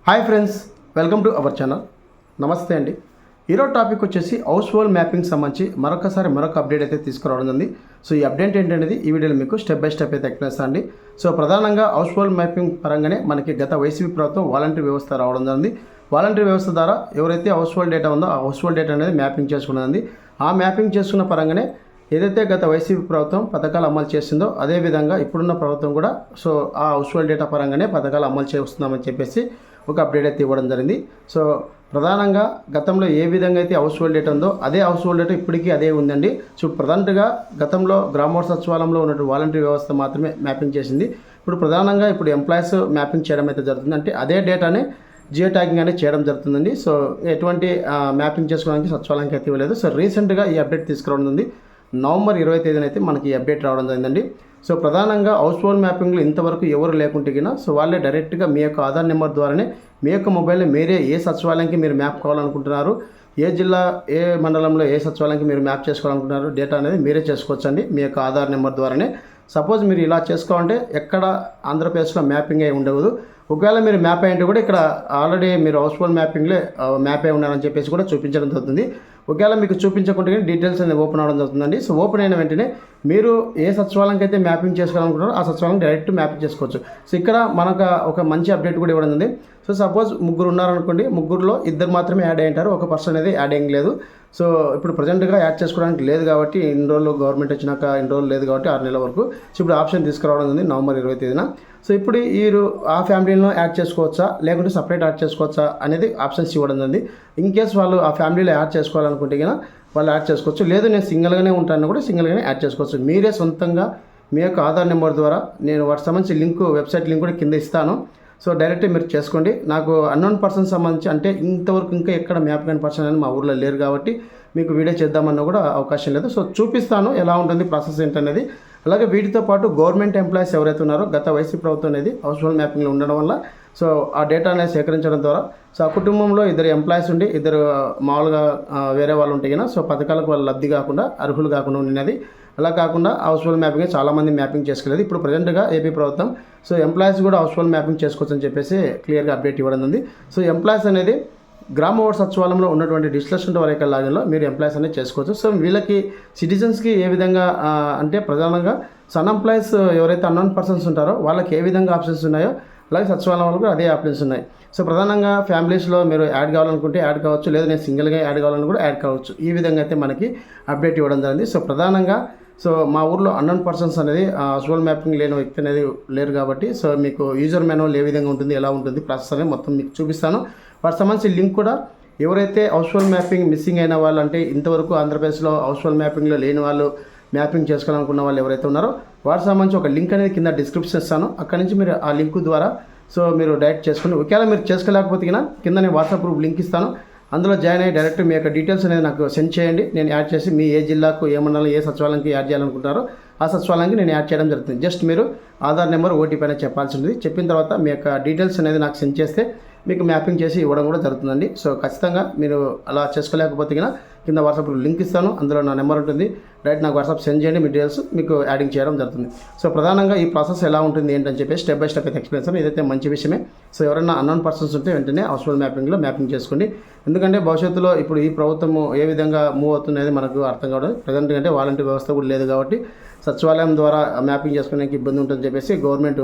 Hi friends, welcome to our channel. నమస్తే అండి. ఈరోజు టాపిక్ వచ్చేసి హౌస్ హోల్డ్ మ్యాపింగ్ సంబంధించి మరొక అప్డేట్ అయితే తీసుకురావడం ఉంది. సో ఈ అప్డేట్ ఏంటనేది ఈ వీడియోలో మీకు స్టెప్ బై స్టెప్ అయితే ఎక్స్ప్లెయిన్ చేస్తాను అండి. సో ప్రధానంగా హౌస్ హోల్డ్ మ్యాపింగ్ పరంగానే మనకి గత వైసీపీ ప్రభుత్వం వాలంటరీ వ్యవస్థ రావడం జరిగింది. వాలంటరీ వ్యవస్థ ద్వారా ఎవరైతే హౌస్ హోల్డ్ డేటా ఉందో ఆ హౌస్ హోల్డ్ డేటా అనేది మ్యాపింగ్ చేసుకున్నది. ఆ మ్యాపింగ్ చేసుకున్న పరంగానే ఏదైతే గత వైసీపీ ప్రభుత్వం పథకాలు అమలు చేసిందో అదేవిధంగా ఇప్పుడున్న ప్రభుత్వం కూడా సో ఆ హౌస్ హోల్డ్ డేటా పరంగానే పథకాలు అమలు చేస్తున్నామని చెప్పేసి ఒక అప్డేట్ అయితే ఇవ్వడం జరిగింది. సో ప్రధానంగా గతంలో ఏ విధంగా అయితే హౌస్ హోల్డ్ డేటా ఉందో అదే హౌస్ హోల్డ్ డేటా ఇప్పటికీ అదే ఉందండి. సో ప్రధానంగా గతంలో గ్రామ సచివాలయంలో ఉన్నటువంటి వాలంటరీ వ్యవస్థ మాత్రమే మ్యాపింగ్ చేసింది. ఇప్పుడు ప్రధానంగా ఎంప్లాయీస్ మ్యాపింగ్ చేయడం అయితే జరుగుతుంది. అంటే అదే డేటానే జియో ట్యాగింగ్ అనేది చేయడం జరుగుతుందండి. సో ఎటువంటి మ్యాపింగ్ చేసుకోవడానికి సచివాలయానికి అయితే ఇవ్వలేదు. సో రీసెంట్గా ఈ అప్డేట్ తీసుకురావడం ఉంది. నవంబర్ 20 తేదీన అయితే మనకి ఈ అప్డేట్ రావడం జరిగిందండి. సో ప్రధానంగా హౌస్ హోల్డ్ మ్యాపింగ్లో ఇంతవరకు ఎవరు లేకుంటే సో వాళ్ళే డైరెక్ట్గా మీ యొక్క ఆధార్ నెంబర్ ద్వారానే మీ యొక్క మొబైల్లో మీరే ఏ సచివాలయానికి మీరు మ్యాప్ కావాలనుకుంటున్నారు, ఏ జిల్లా ఏ మండలంలో ఏ సచివాలయానికి మీరు మ్యాప్ చేసుకోవాలనుకుంటున్నారు డేటా అనేది మీరే చేసుకోవచ్చండి మీ యొక్క ఆధార్ నెంబర్ ద్వారానే. సపోజ్ మీరు ఇలా చేసుకోవాలంటే ఎక్కడ ఆంధ్రప్రదేశ్లో మ్యాపింగ్ అయి ఉండదు. ఒకవేళ మీరు మ్యాప్ అయ్యింటే కూడా ఇక్కడ ఆల్రెడీ మీరు హౌస్ హోల్డ్ మ్యాపింగ్లో మ్యాప్ అయి ఉన్నారని చెప్పేసి కూడా చూపించడం జరుగుతుంది. ఒకవేళ మీకు చూపించకుంటే డీటెయిల్స్ అనేది ఓపెన్ అవ్వడం జరుగుతుందండి. సో ఓపెన్ అయిన వెంటనే మీరు ఏ సచివాలయానికి అయితే మ్యాపింగ్ చేసుకోవాలనుకుంటారో ఆ సచివాలయం డైరెక్ట్ మ్యాపింగ్ చేసుకోవచ్చు. సో ఇక్కడ మనకు ఒక మంచి అప్డేట్ కూడా ఇవ్వడం ఉంది. సో సపోజ్ ముగ్గురు ఉన్నారనుకోండి, ముగ్గురులో ఇద్దరు మాత్రమే యాడ్ అయ్యింటారు, ఒక పర్సన్ అనేది యాడ్ అయ్యింగ్ లేదు. సో ఇప్పుడు ప్రజెంట్గా యాడ్ చేసుకోవడానికి లేదు కాబట్టి ఇన్ని రోజులు గవర్నమెంట్ వచ్చినాక ఇన్ని రోజులు లేదు కాబట్టి 6 నెలల వరకు. సో ఇప్పుడు ఆప్షన్ తీసుకురావడం ఉంది నవంబర్ 20 తేదీన. సో ఇప్పుడు వీరు ఆ ఫ్యామిలీలో యాడ్ చేసుకోవచ్చా లేకుంటే సపరేట్ యాడ్ చేసుకోవచ్చా అనేది ఆప్షన్స్ ఇవ్వడం ఉంది. ఇన్ కేస్ వాళ్ళు ఆ ఫ్యామిలీలో యాడ్ చేసుకోవాలనుకుంటే కన్నా వాళ్ళు యాడ్ చేసుకోవచ్చు. లేదు నేను సింగిల్గానే ఉంటాను కూడా సింగిల్గానే యాడ్ చేసుకోవచ్చు. మీరే సొంతంగా మీ యొక్క ఆధార్ నెంబర్ ద్వారా నేను వాటికి సంబంధించి వెబ్సైట్ లింక్ కూడా కింద ఇస్తాను. సో డైరెక్ట్ మీరు చేసుకోండి. నాకు అన్నోన్ పర్సన్ సంబంధించి అంటే ఇంతవరకు ఇంకా ఎక్కడ మ్యాప్ కాని పర్సన్ అని మా ఊర్లో లేరు కాబట్టి మీకు వీడియో చేద్దామన్నా కూడా అవకాశం లేదు. సో చూపిస్తాను ఎలా ఉంటుంది ప్రాసెస్ ఏంటనేది. అలాగే వీటితో పాటు గవర్నమెంట్ ఎంప్లాయీస్ ఎవరైతే ఉన్నారో గత వైసీపీ ప్రభుత్వం అనేది హౌస్ హోల్డ్ మ్యాపింగ్లో ఉండడం వల్ల సో ఆ డేటా అనేది సేకరించడం ద్వారా సో ఆ కుటుంబంలో ఇద్దరు ఎంప్లాయీస్ ఉండి ఇద్దరు మామూలుగా వేరే వాళ్ళు ఉంటే కన్నా సో పథకాలకు వాళ్ళు లబ్ధి కాకుండా అర్హులు కాకుండా ఉన్నది. అలా కాకుండా హౌస్ హోల్డ్ మ్యాపింగ్ చాలామంది మ్యాపింగ్ చేసుకోలేదు. ఇప్పుడు ప్రజెంట్గా ఏపీ ప్రభుత్వం సో ఎంప్లాయీస్ కూడా హౌస్ హోల్డ్ మ్యాపింగ్ చేసుకోవచ్చు అని చెప్పేసి క్లియర్గా అప్డేట్ ఇవ్వడం ఉంది. సో ఎంప్లాయీస్ అనేది గ్రామ వార్డు సచివాలయంలో ఉన్నటువంటి డిజిటల్ వరకు లాగిన్లో మీరు ఎంప్లాయీస్ అనేది చేసుకోవచ్చు. సో వీళ్ళకి సిటిజన్స్కి ఏ విధంగా అంటే ప్రధానంగా సన్ ఎంప్లాయీస్ ఎవరైతే అన్నోన్ పర్సన్స్ ఉంటారో వాళ్ళకి ఏ విధంగా ఆప్షన్స్ ఉన్నాయో అలాగే సచివాలయం వాళ్ళకు అదే ఆప్షన్స్ ఉన్నాయి. సో ప్రధానంగా ఫ్యామిలీస్లో మీరు యాడ్ కావాలనుకుంటే యాడ్ కావచ్చు, లేదా నేను సింగిల్గా యాడ్ కావాలని కూడా యాడ్ కావచ్చు. ఈ విధంగా అయితే మనకి అప్డేట్ ఇవ్వడం జరిగింది. సో ప్రధానంగా సో మా ఊర్లో అన్నోన్ పర్సన్స్ అనేది హౌస్ హోల్డ్ మ్యాపింగ్ లేని వ్యక్తి అనేది లేరు కాబట్టి సో మీకు యూజర్ మాన్యువల్ ఏ విధంగా ఉంటుంది, ఎలా ఉంటుంది ప్రాసెస్ అనేది మొత్తం మీకు చూపిస్తాను. వాటికి సంబంధించి లింక్ కూడా ఎవరైతే హౌస్ హోల్డ్ మ్యాపింగ్ మిస్సింగ్ అయిన వాళ్ళు అంటే ఇంతవరకు ఆంధ్రప్రదేశ్లో హౌస్ హోల్డ్ మ్యాపింగ్లో లేని వాళ్ళు మ్యాపింగ్ చేసుకోవాలనుకున్న వాళ్ళు ఎవరైతే ఉన్నారో వాటికి సంబంధించి ఒక లింక్ అనేది కింద డిస్క్రిప్షన్ ఇస్తాను. అక్కడి నుంచి మీరు ఆ లింక్ ద్వారా సో మీరు డైరెక్ట్ చేసుకుని ఒకవేళ మీరు చేసుకోలేకపోతే కింద నేను వాట్సాప్ గ్రూప్ లింక్ ఇస్తాను. అందులో జాయిన్ అయ్యి డైరెక్ట్ మీ యొక్క డీటెయిల్స్ అనేది నాకు సెండ్ చేయండి. నేను యాడ్ చేసి మీ ఏ జిల్లాకు ఏ మండలం ఏ సచివాలయానికి యాడ్ చేయాలనుకుంటారో ఆ సచివాలయానికి నేను యాడ్ చేయడం జరుగుతుంది. జస్ట్ మీరు ఆధార్ నెంబర్ ఓటీపీ అనేది చెప్పాల్సి ఉంటుంది. చెప్పిన తర్వాత మీ యొక్క డీటెయిల్స్ అనేది నాకు సెండ్ చేస్తే మీకు మ్యాపింగ్ చేసి ఇవ్వడం కూడా జరుగుతుందండి. సో ఖచ్చితంగా మీరు అలా చేసుకోలేకపోతే కింద వాట్సాప్ లింక్ ఇస్తాను, అందులో నా నెంబర్ ఉంటుంది. డైరెక్ట్ నాకు వాట్సాప్ సెండ్ చేయండి, మీ డీటెయిల్స్ మీకు యాడింగ్ చేయడం జరుగుతుంది. సో ప్రధానంగా ఈ ప్రాసెస్ ఎలా ఉంటుంది ఏంటని చెప్పి స్టెప్ బై స్టెప్ అయితే ఎక్స్ప్లెయిన్ చేస్తాను. ఇదైతే మంచి విషయమే. సో ఎవరైనా అన్నోన్ పర్సన్స్ ఉంటే వెంటనే హౌస్ హోల్డ్ మ్యాపింగ్లో మ్యాపింగ్ చేసుకోండి. ఎందుకంటే భవిష్యత్తులో ఇప్పుడు ఈ ప్రభుత్వం ఏ విధంగా మూవ్ అవుతుంది అనేది మనకు అర్థం కావడం. ప్రజెంట్ అంటే వాలంటీర్ వ్యవస్థ కూడా లేదు కాబట్టి సచివాలయం ద్వారా మ్యాపింగ్ చేసుకోవడానికి ఇబ్బంది ఉంటుందని చెప్పేసి గవర్నమెంట్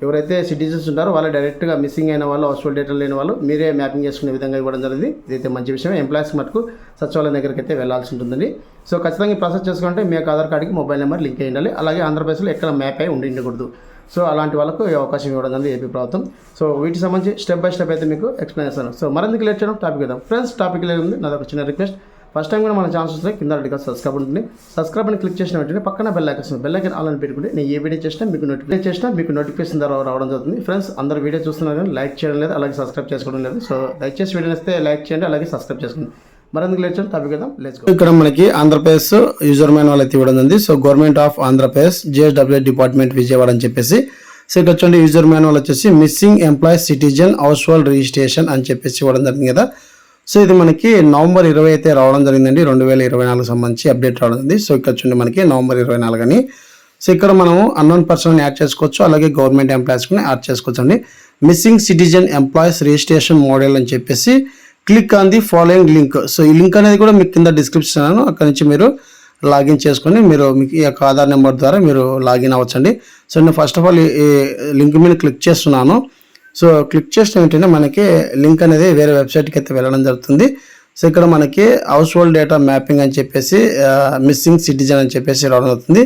ఎవరైతే సిటిజన్స్ ఉంటారో వాళ్ళు డైరెక్ట్గా మిస్సింగ్ అయిన వాళ్ళు హౌస్ హోల్డ్ డేటా లేని వాళ్ళు మీరే మ్యాపింగ్ చేసుకునే విధంగా ఇవ్వడం జరిగింది. ఇదైతే మంచి విషయం. ఎంప్లాయీస్ మటుకు సచివాలయం దగ్గరికి అయితే వెళ్లాల్సి ఉంటుందండి. సో ఖచ్చితంగా ఈ ప్రాసెస్ చేసుకుంటే మీ యొక్క ఆధార్ కార్డుకి మొబైల్ నెంబర్ లింక్ అయ్యి ఉండాలి. అలాగే ఆంధ్రప్రదేశ్లో ఎక్కడ మ్యాప్ అయి ఉండకూడదు. సో అలాంటి వాళ్ళకు ఈ అవకాశం ఇవ్వడం జరిగింది ఏపీ ప్రభుత్వం. సో వీటికి సంబంధించి స్టెప్ బై స్టెప్ అయితే మీకు ఎక్స్ప్లెయిన్ చేస్తాను. సో మరింత లేట్ చేయడం టాపిక్ ఇద్దాం. ఫ్రెండ్స్ టాపిక్ లేదు ఉంది నాది ఒక చిన్న రిక్వెస్ట్. ఫస్ట్ టైం కూడా మన ఛానల్స్ వస్తే కింద రెడ్గా సబ్స్క్రైబ్ ఉంటుంది. సబ్స్క్రైబ్ అని క్లిక్ చేసిన వెంటనే పక్కన బెల్ ఐకాన్ ఆల్ అని పెట్టుకుంటే నేను ఏ వీడియో చేసినా మీకు నోటిఫికేషన్ ద్వారా రావడం జరుగుతుంది. ఫ్రెండ్స్ అందరూ వీడియో చూస్తున్నారు కానీ లైక్ చేయడం లేదు, అలాగే సబ్స్క్రైబ్ చేసుకోవడం లేదు. సో దయచేసి వీడియో వస్తే లైక్ చేయండి, అలాగే సబ్స్క్రైబ్ చేసుకోండి. మరెందుకు లేట్ చేయడం టాపిక్ ఇద్దాం. ఇక్కడ మనకి ఆంధ్రప్రదేశ్ యూజర్ మాన్యువల్ అయితే ఇవ్వడం ఉంది. So government of Andhra Pradesh JSW department Vijayawada అని చెప్పేసి సో ఇక్కడ వచ్చండి యూజర్ మాన్యువల్ వచ్చేసి missing employees citizen house hold registration అని చెప్పేసి ఇవ్వడం జరిగింది కదా. సో ఇది మనకి నవంబర్ 20 అయితే రావడం జరిగిందండి. 2024 సంబంధించి అప్డేట్ రావడం ఉంది. సో ఇక్కడ చూడండి మనకి నవంబర్ 24 అని. సో ఇక్కడ మనం అన్నోన్ పర్సన్ యాడ్ చేసుకోవచ్చు, అలాగే గవర్నమెంట్ ఎంప్లాయీస్ కూడా యాడ్ చేసుకోవచ్చు అండి. Missing citizen employees registration model అని చెప్పేసి click on the following link. So ఈ లింక్ అనేది కూడా మీకు కింద డిస్క్రిప్షన్, అక్కడ నుంచి మీరు లాగిన్ చేసుకొని మీరు మీకు ఈ యొక్క ఆధార్ నెంబర్ ద్వారా మీరు లాగిన్ అవ్వచ్చండి. సో నేను ఫస్ట్ ఆఫ్ ఆల్ ఈ లింక్ మీద క్లిక్ చేస్తున్నాను. సో క్లిక్ చేసిన వెంటనే మనకి లింక్ అనేది వేరే వెబ్సైట్కి అయితే వెళ్ళడం జరుగుతుంది. సో ఇక్కడ మనకి హౌస్ హోల్డ్ డేటా మ్యాపింగ్ అని చెప్పేసి మిస్సింగ్ సిటిజన్ అని చెప్పేసి రావడం అవుతుంది.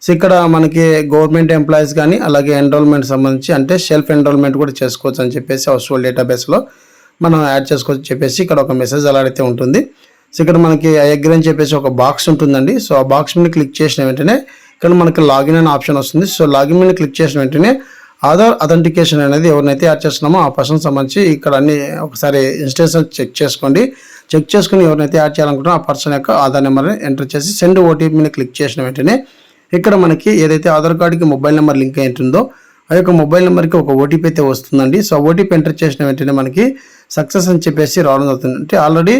సో ఇక్కడ మనకి గవర్నమెంట్ ఎంప్లాయీస్ కానీ అలాగే ఎన్రోల్మెంట్ సంబంధించి అంటే సెల్ఫ్ ఎన్రోల్మెంట్ కూడా చేసుకోవచ్చు అని చెప్పేసి హౌస్ హోల్డ్ డేటాబేస్లో మనం యాడ్ చేసుకోవచ్చు చెప్పేసి ఇక్కడ ఒక మెసేజ్ అలా అయితే ఉంటుంది. సో ఇక్కడ మనకి ఐ అగ్రీ అని చెప్పేసి ఒక బాక్స్ ఉంటుందండి. సో ఆ బాక్స్ మీద క్లిక్ చేసిన వెంటనే ఇక్కడ మనకి లాగిన్ అనే ఆప్షన్ వస్తుంది. సో లాగిన్ మీద క్లిక్ చేసిన వెంటనే ఆధార్ అథెంటికేషన్ అనేది ఎవరినైతే యాడ్ చేస్తున్నామో ఆ పర్సన్ సంబంధించి ఇక్కడ అన్ని ఒకసారి ఇన్స్టెన్షన్ చెక్ చేసుకోండి. చెక్ చేసుకుని ఎవరినైతే యాడ్ చేయాలనుకుంటున్నా ఆ పర్సన్ యొక్క ఆధార్ నెంబర్ని ఎంటర్ చేసి సెండ్ ఓటీపీ మీద క్లిక్ చేసిన వెంటనే ఇక్కడ మనకి ఏదైతే ఆధార్ కార్డుకి మొబైల్ నెంబర్ లింక్ అయి ఉంటుందో ఆ యొక్క మొబైల్ నెంబర్కి ఒక ఓటీపీ అయితే వస్తుందండి. సో ఓటీపీ ఎంటర్ చేసిన వెంటనే మనకి సక్సెస్ అని చెప్పేసి రావడం అవుతుంది. అంటే ఆల్రెడీ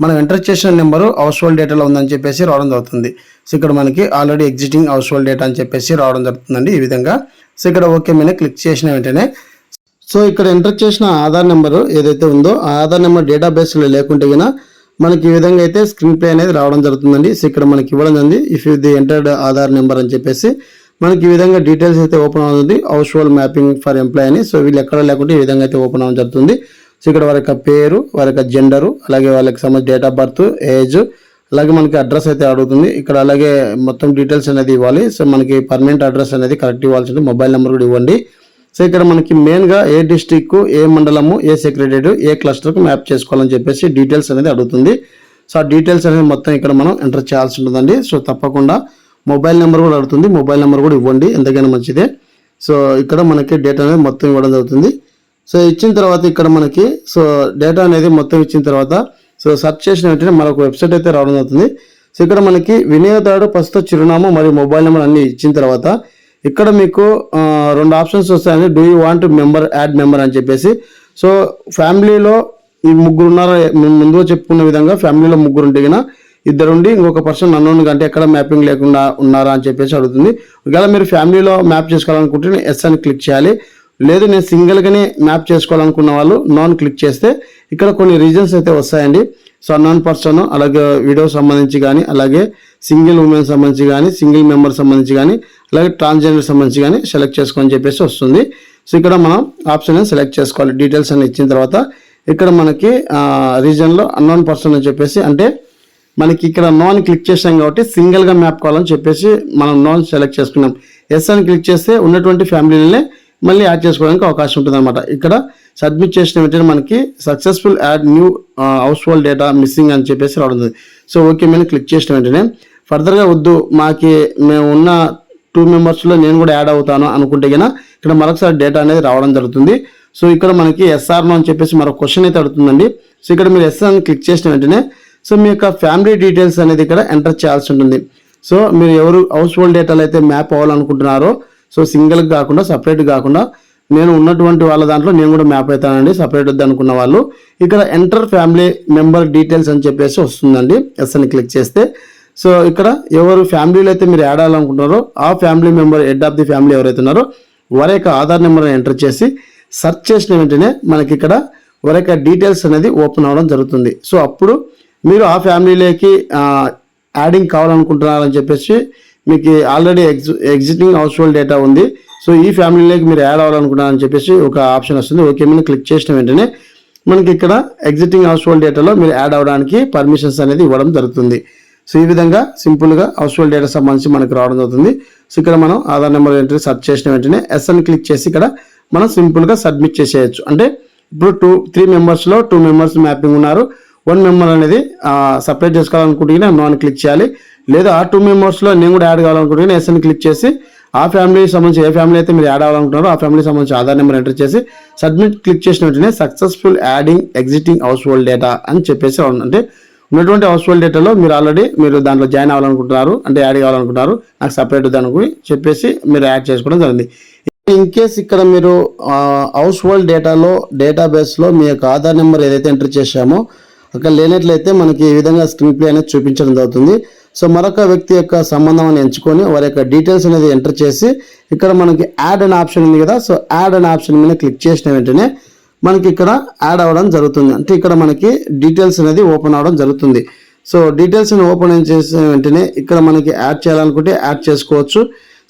మనం ఎంటర్ చేసిన నెంబరు హౌస్ హోల్డ్ డేటాలో ఉందని చెప్పేసి రావడం జరుగుతుంది. సో ఇక్కడ మనకి already exiting house hold data అని చెప్పేసి రావడం జరుగుతుందండి ఈ విధంగా. సో ఇక్కడ ఓకే మీద క్లిక్ చేసిన వెంటనే సో ఇక్కడ ఎంటర్ చేసిన ఆధార్ నెంబరు ఏదైతే ఉందో ఆ ఆధార్ నెంబర్ డేటాబేస్లో లేకుంటే కన్నా మనకి ఈ విధంగా అయితే స్క్రీన్ ప్లే అనేది రావడం జరుగుతుందండి. సో ఇక్కడ మనకి ఇవ్వడం జరిగింది if you the entered Aadhaar number అని చెప్పేసి మనకి ఈ విధంగా డీటెయిల్స్ అయితే ఓపెన్ అవుతుంది household mapping for employee అని. సో వీళ్ళు ఎక్కడ లేకుంటే ఈ విధంగా అయితే ఓపెన్ అవ్వడం జరుగుతుంది. సో ఇక్కడ వారి యొక్క పేరు, వారి యొక్క జెండరు, అలాగే వాళ్ళకి సంబంధించి డేట్ ఆఫ్ బర్త్, ఏజ్, అలాగే మనకి అడ్రస్ అయితే అడుగుతుంది. ఇక్కడ అలాగే మొత్తం డీటెయిల్స్ అనేది ఇవ్వాలి. సో మనకి పర్మనెంట్ అడ్రస్ అనేది కరెక్ట్ ఇవ్వాల్సి ఉంటుంది. మొబైల్ నెంబర్ కూడా ఇవ్వండి. సో ఇక్కడ మనకి మెయిన్గా ఏ డిస్ట్రిక్ట్, ఏ మండలము, ఏ సెక్రటరీ, ఏ క్లస్టర్కు మ్యాప్ చేసుకోవాలని చెప్పేసి డీటెయిల్స్ అనేది అడుగుతుంది. సో ఆ డీటెయిల్స్ అనేది మొత్తం ఇక్కడ మనం ఎంటర్ చేయాల్సి ఉంటుందండి. సో తప్పకుండా మొబైల్ నెంబర్ కూడా అడుగుతుంది. మొబైల్ నెంబర్ కూడా ఇవ్వండి, ఎంతకైనా మంచిదే. సో ఇక్కడ మనకి డేటా అనేది మొత్తం ఇవ్వడం జరుగుతుంది. సో ఇచ్చిన తర్వాత ఇక్కడ మనకి సో డేటా అనేది మొత్తం ఇచ్చిన తర్వాత సో సెర్చ్ చేసిన వెంటనే మనకు వెబ్సైట్ అయితే రావడం అవుతుంది. సో ఇక్కడ మనకి వినియోగదారుడు ప్రస్తుత చిరునామా మరియు మొబైల్ నెంబర్ అన్ని ఇచ్చిన తర్వాత ఇక్కడ మీకు రెండు ఆప్షన్స్ వస్తాయండి. Do you want member add member అని చెప్పేసి. సో ఫ్యామిలీలో ఈ ముగ్గురు ఉన్నారా, మేము ముందుగా చెప్పుకున్న విధంగా ఫ్యామిలీలో ముగ్గురు ఉంటే కన్నా ఇద్దరుండి ఇంకొక పర్సన్ అన్నోన్ అంటే ఎక్కడ మ్యాపింగ్ లేకుండా ఉన్నారా అని చెప్పేసి అడుగుతుంది. ఒకవేళ మీరు ఫ్యామిలీలో మ్యాప్ చేసుకోవాలనుకుంటే ఎస్ అని క్లిక్ చేయాలి. లేదు నేను సింగిల్గానే మ్యాప్ చేసుకోవాలనుకున్న వాళ్ళు నాన్ క్లిక్ చేస్తే ఇక్కడ కొన్ని రీజన్స్ అయితే వస్తాయండి. సో అన్నోన్ పర్సన్, అలాగే విడో సంబంధించి కానీ, అలాగే సింగిల్ ఉమెన్ సంబంధించి కానీ, సింగిల్ మెంబర్ సంబంధించి కానీ, అలాగే ట్రాన్స్జెండర్ సంబంధించి కానీ సెలెక్ట్ చేసుకోని చెప్పేసి వస్తుంది. సో ఇక్కడ మనం ఆప్షన్ సెలెక్ట్ చేసుకోవాలి. డీటెయిల్స్ అని ఇచ్చిన తర్వాత ఇక్కడ మనకి రీజన్లో అన్నోన్ పర్సన్ అని చెప్పేసి అంటే మనకి ఇక్కడ నాన్ క్లిక్ చేసాం కాబట్టి సింగిల్గా మ్యాప్ కావాలని చెప్పేసి మనం నాన్ సెలెక్ట్ చేసుకున్నాం. ఎస్ అని క్లిక్ చేస్తే ఉన్నటువంటి ఫ్యామిలీలనే మళ్ళీ యాడ్ చేసుకోవడానికి అవకాశం ఉంటుంది అనమాట. ఇక్కడ సబ్మిట్ చేసిన వెంటనే మనకి successful add new house hold data missing అని చెప్పేసి రావడం. సో ఓకే మీద క్లిక్ చేసిన వెంటనే ఫర్దర్గా వద్దు మేము ఉన్న 2 మెంబర్స్లో నేను కూడా యాడ్ అవుతాను అనుకుంటే కన్నా ఇక్కడ మరొకసారి డేటా అనేది రావడం జరుగుతుంది. సో ఇక్కడ మనకి ఎస్ఆర్నో అని చెప్పేసి మరొక క్వశ్చన్ అయితే అడుగుతుందండి. సో ఇక్కడ మీరు ఎస్ అని క్లిక్ చేసిన వెంటనే సో మీ యొక్క ఫ్యామిలీ డీటెయిల్స్ అనేది ఇక్కడ ఎంటర్ చేయాల్సి ఉంటుంది. సో మీరు ఎవరు హౌస్ హోల్డ్ డేటాలు అయితే మ్యాప్ అవ్వాలనుకుంటున్నారో సో సింగిల్గా కాకుండా సపరేట్ కాకుండా నేను ఉన్నటువంటి వాళ్ళ దాంట్లో నేను కూడా మ్యాప్ అవుతానండి, సపరేట్ వద్దు అనుకున్న వాళ్ళు ఇక్కడ ఎంటర్ ఫ్యామిలీ మెంబర్ డీటెయిల్స్ అని చెప్పేసి వస్తుందండి. ఎస్ అని క్లిక్ చేస్తే సో ఇక్కడ ఎవరు ఫ్యామిలీలో అయితే మీరు యాడ్ అవ్వాలనుకుంటున్నారో ఆ family member head of the family ఎవరైతే ఉన్నారో వారి యొక్క ఆధార్ నెంబర్ని ఎంటర్ చేసి సెర్చ్ చేసిన వెంటనే మనకి ఇక్కడ వారి యొక్క డీటెయిల్స్ అనేది ఓపెన్ అవ్వడం జరుగుతుంది. సో అప్పుడు మీరు ఆ ఫ్యామిలీలోకి యాడింగ్ కావాలనుకుంటున్నారని చెప్పేసి మీకు already exiting house hold data ఉంది. సో ఈ ఫ్యామిలీలోకి మీరు యాడ్ అవ్వాలనుకుంటున్నారని చెప్పేసి ఒక ఆప్షన్ వస్తుంది. ఓకే మీద క్లిక్ చేసిన వెంటనే మనకి ఇక్కడ ఎగ్జిటింగ్ హౌస్ హోల్డ్ డేటాలో మీరు యాడ్ అవ్వడానికి పర్మిషన్స్ అనేది ఇవ్వడం జరుగుతుంది. సో ఈ విధంగా సింపుల్గా హౌస్ హోల్డ్ డేటా సంబంధించి మనకు రావడం జరుగుతుంది. సో ఇక్కడ మనం ఆధార్ నెంబర్ ఎంట్రీ సెర్చ్ చేసిన వెంటనే ఎస్ అని క్లిక్ చేసి ఇక్కడ మనం సింపుల్గా సబ్మిట్ చేసేయచ్చు. అంటే ఇప్పుడు 3 మెంబర్స్లో 2 మెంబర్స్ మ్యాపింగ్ ఉన్నారు, 1 మెంబర్ అనేది సపరేట్ చేసుకోవాలనుకుంటే నాన్ క్లిక్ చేయాలి. లేదా ఆ 2 మెంబర్స్లో నేను కూడా యాడ్ కావాలనుకుంటే ఎస్ అని క్లిక్ చేసి ఆ ఫ్యామిలీకి సంబంధించి ఏ ఫ్యామిలీ అయితే మీరు యాడ్ అవ్వాలనుకుంటారో ఆ ఫ్యామిలీకి సంబంధించి ఆధార్ నెంబర్ ఎంటర్ చేసి సబ్మిట్ క్లిక్ చేసిన వెంటనే successful adding exiting house hold data అని చెప్పేసి అంటే ఉన్నటువంటి హౌస్ హోల్డ్ డేటాలో మీరు దాంట్లో జాయిన్ అవ్వాలనుకుంటున్నారు అంటే యాడ్ కావాలనుకుంటున్నారు, నాకు సపరేట్ దానికి చెప్పేసి మీరు యాడ్ చేసుకోవడం జరిగింది. ఇన్ కేస్ ఇక్కడ మీరు హౌస్ హోల్డ్ డేటాబేస్లో మీ యొక్క ఆధార్ నెంబర్ ఏదైతే ఎంటర్ చేశామో అక్కడ లేనట్లయితే మనకి ఈ విధంగా స్క్రీన్ ప్లే అనేది చూపించడం జరుగుతుంది. సో మరొక వ్యక్తి యొక్క సంబంధం ఎంచుకొని వారి యొక్క డీటెయిల్స్ అనేది ఎంటర్ చేసి ఇక్కడ మనకి యాడ్ అనే ఆప్షన్ ఉంది కదా, సో యాడ్ అనే ఆప్షన్ మీద క్లిక్ చేసిన వెంటనే మనకి ఇక్కడ యాడ్ అవ్వడం జరుగుతుంది. అంటే ఇక్కడ మనకి డీటెయిల్స్ అనేది ఓపెన్ అవ్వడం జరుగుతుంది. సో డీటెయిల్స్ ఓపెన్ చేసిన వెంటనే ఇక్కడ మనకి యాడ్ చేయాలనుకుంటే యాడ్ చేసుకోవచ్చు.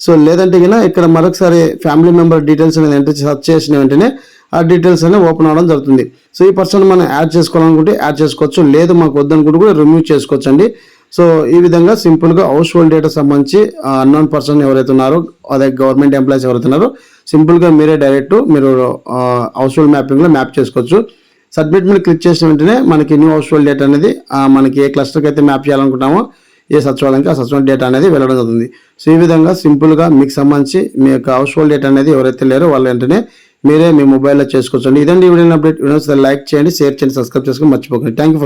సో లేదంటే కన్నా ఇక్కడ మరొకసారి ఫ్యామిలీ మెంబర్ డీటెయిల్స్ అనేది ఎంటర్ సెర్చ్ చేసిన వెంటనే ఆ డీటెయిల్స్ అనేవి ఓపెన్ అవ్వడం జరుగుతుంది. సో ఈ పర్సన్ మనం యాడ్ చేసుకోవాలనుకుంటే యాడ్ చేసుకోవచ్చు, లేదు మాకు వద్దనుకుంటే కూడా రిమూవ్ చేసుకోవచ్చు అండి. సో ఈ విధంగా సింపుల్గా హౌస్ హోల్డ్ డేటా సంబంధించి అన్నోన్ పర్సన్ ఎవరైతే ఉన్నారో, అదే గవర్నమెంట్ ఎంప్లాయీస్ ఎవరైతే ఉన్నారో సింపుల్గా మీరే డైరెక్ట్ మీరు హౌస్ హోల్డ్ మ్యాపింగ్లో మ్యాప్ చేసుకోవచ్చు. సబ్మిట్ మీద క్లిక్ చేసిన వెంటనే మనకి న్యూ హౌస్ హోల్డ్ డేటా అనేది మనకి ఏ క్లస్టర్కి అయితే మ్యాప్ చేయాలనుకుంటామో ఏ సచివాలయానికి ఆ సచివాలయం డేటా అనేది వెళ్ళడం జరుగుతుంది. సో ఈ విధంగా సింపుల్గా మీకు సంబంధించి మీ యొక్క హౌస్ హోల్డ్ డేటా అనేది ఎవరైతే లేరో వాళ్ళ వెంటనే మీరే మీ మొబైల్లో చేసుకోవచ్చు అండి. ఇదండి వీడియో అప్డేట్. వీడియోస్ లైక్ చేయండి, షేర్ చేయండి, సబ్స్క్రైబ్ చేసుకొని మర్చిపోకండి. Thank you.